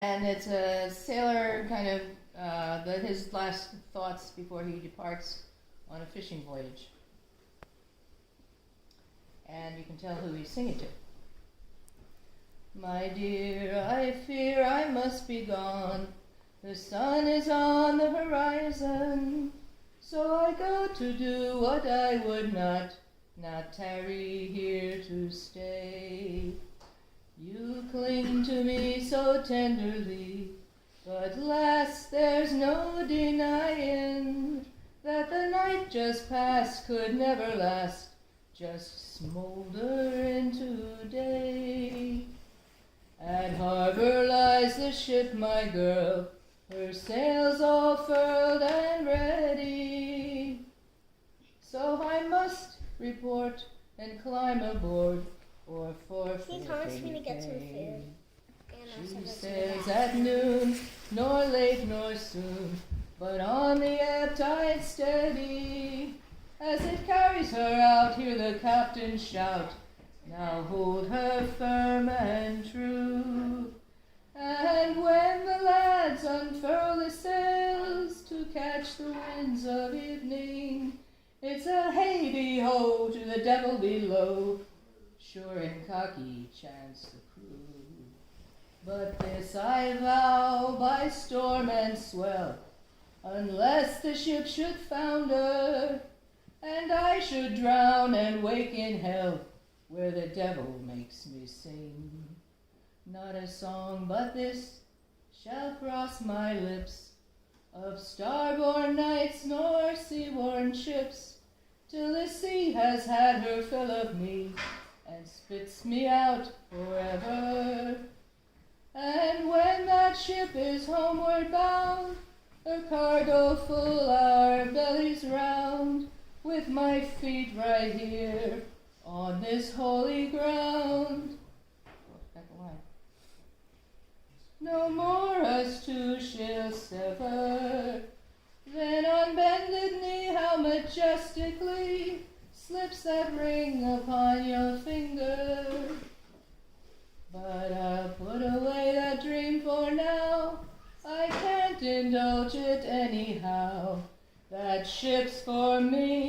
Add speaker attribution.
Speaker 1: And it's a sailor kind of his last thoughts before he departs on a fishing voyage. And you can tell who he's singing to. My dear, I fear I must be gone. The sun is on the horizon. So I go to do what I would not tarry here to stay. You cling to me so tenderly, but lass, there's no denying that the night just past could never last, just smolder into day. At harbor lies the ship, my girl, her sails all furled and ready. So I must report and climb aboard, or forfeit.
Speaker 2: He promised me to get some food.
Speaker 1: She sails at noon, nor late nor soon, but on the ebb tide steady. As it carries her out, hear the captain shout, now hold her firm and true. And when the lads unfurl the sails to catch the winds of evening, it's a hey-de-ho to the devil below, sure in cocky chance the crew. But this I vow by storm and swell, unless the ship should founder, and I should drown and wake in hell, where the devil makes me sing. Not a song but this shall cross my lips, of starborn nights nor sea-worn ships, till the sea has had her fill of me, and spits me out forever. And when that ship is homeward bound, her cargo full, our bellies round, with my feet right here on this holy ground. No more us two shall sever, then on bended knee how majestically slips that ring upon your finger. But I'll put away that dream for now, I can't indulge it anyhow. That ship's for me,